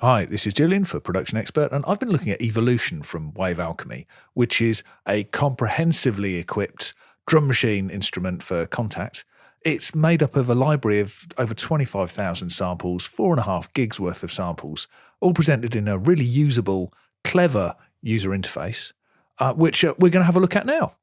Hi, this is Julian for Production Expert, and I've been looking at Evolution from Wave Alchemy, which is a comprehensively equipped drum machine instrument for Kontakt. It's made up of a library of over 25,000 samples, 4.5 gigs worth of samples, all presented in a really usable, clever user interface, which we're going to have a look at now.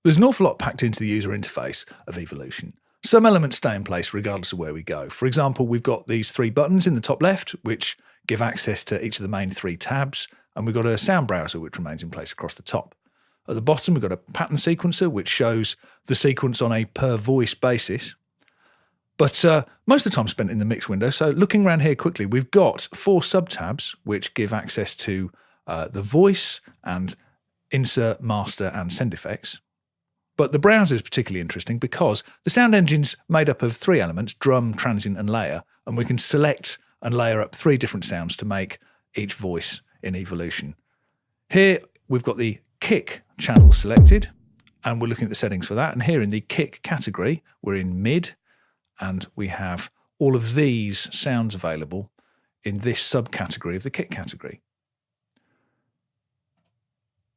There's an awful lot packed into the user interface of Evolution. Some elements stay in place regardless of where we go. For example, we've got these 3 buttons in the top left, which give access to each of the main 3 tabs, and we've got a sound browser which remains in place across the top. At the bottom, we've got a pattern sequencer which shows the sequence on a per voice basis. But most of the time spent in the mix window, so looking around here quickly, we've got 4 sub-tabs which give access to the voice and insert, master and send effects. But the browser is particularly interesting because the sound engine's made up of 3 elements, drum, transient and layer, and we can select and layer up 3 different sounds to make each voice in Evolution. Here we've got the kick channel selected, and we're looking at the settings for that. And here in the kick category, we're in mid, and we have all of these sounds available in this subcategory of the kick category.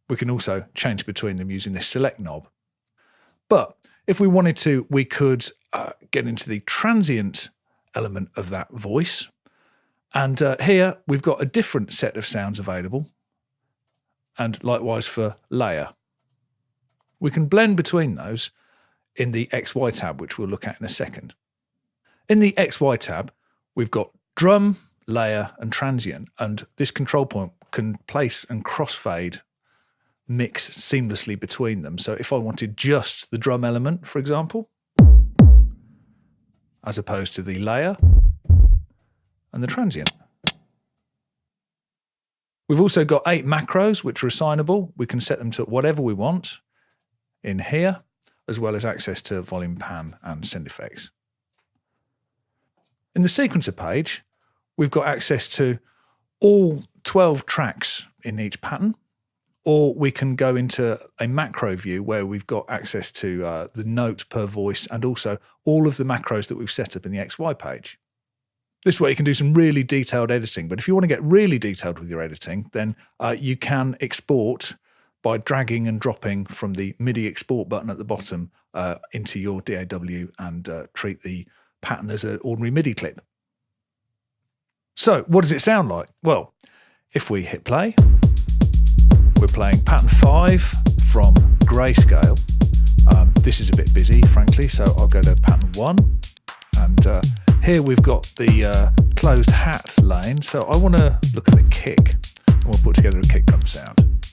We can also change between them using this select knob. But if we wanted to, we could get into the transient element of that voice. And here we've got a different set of sounds available, and likewise for layer. We can blend between those in the XY tab, which we'll look at in a second. In the XY tab, we've got drum, layer and transient, and this control point can place and crossfade mix seamlessly between them. So if I wanted just the drum element, for example, as opposed to the layer and the transient. We've also got 8 macros which are assignable. We can set them to whatever we want in here, as well as access to volume pan and send effects. In the sequencer page, we've got access to all 12 tracks in each pattern, or we can go into a macro view where we've got access to the note per voice and also all of the macros that we've set up in the XY page. This way you can do some really detailed editing, but if you want to get really detailed with your editing, then you can export by dragging and dropping from the MIDI export button at the bottom into your DAW and treat the pattern as an ordinary MIDI clip. So what does it sound like? Well, if we hit play, we're playing pattern 5 from Grayscale. This is a bit busy, frankly, so I'll go to pattern 1. And here we've got the closed hat lane, so I want to look at the kick, and we'll put together a kick drum sound.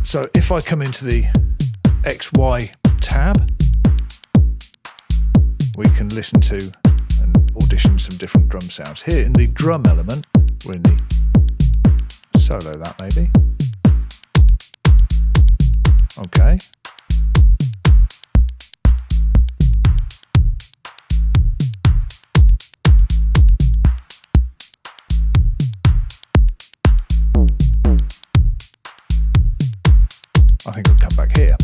So if I come into the XY tab, we can listen to and audition some different drum sounds. Here in the drum element, we're in the solo that maybe. Okay. I think we'll come back here.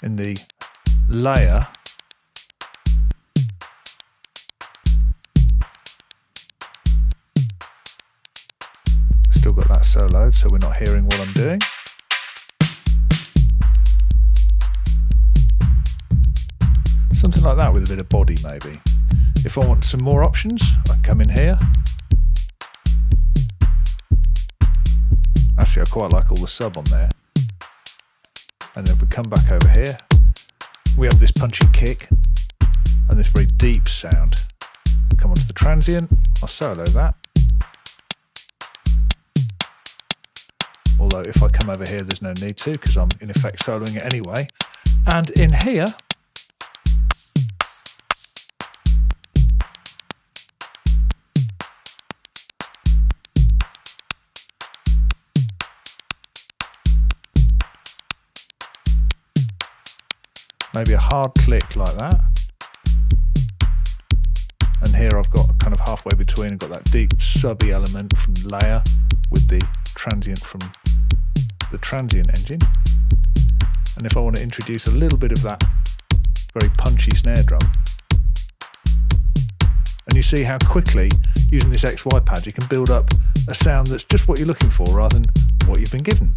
In the layer, still got that soloed, so we're not hearing what I'm doing. Something like that with a bit of body maybe. If I want some more options, I can come in here. Actually, I quite like all the sub on there. And then if we come back over here, we have this punchy kick and this very deep sound. Come onto the transient, I'll solo that. Although if I come over here, there's no need to because I'm in effect soloing it anyway. And in here, maybe a hard click like that. And here I've got kind of halfway between, I've got that deep subby element from layer with the transient from the transient engine. And if I want to introduce a little bit of that very punchy snare drum, And you see how quickly, using this XY pad, you can build up a sound that's just what you're looking for rather than what you've been given.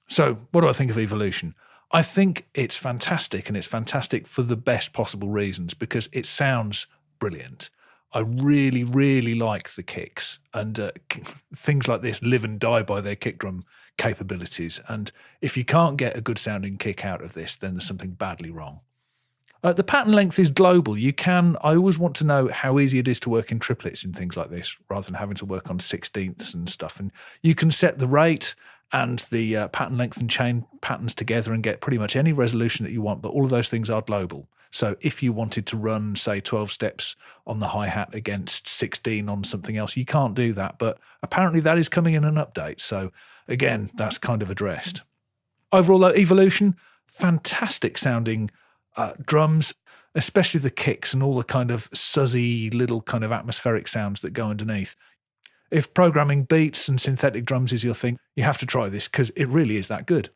So what do I think of Evolution? I think it's fantastic, and it's fantastic for the best possible reasons because it sounds brilliant. I really, really like the kicks, and things like this live and die by their kick drum capabilities. And if you can't get a good sounding kick out of this, then there's something badly wrong. The pattern length is global. I always want to know how easy it is to work in triplets in things like this, rather than having to work on 16ths and stuff. And you can set the rate and the pattern length and chain patterns together and get pretty much any resolution that you want, but all of those things are global. So if you wanted to run, say, 12 steps on the hi-hat against 16 on something else, you can't do that. But apparently that is coming in an update. So again, that's kind of addressed. Overall, though, Evolution, fantastic sounding drums, especially the kicks and all the kind of suzzy little kind of atmospheric sounds that go underneath. If programming beats and synthetic drums is your thing, you have to try this because it really is that good.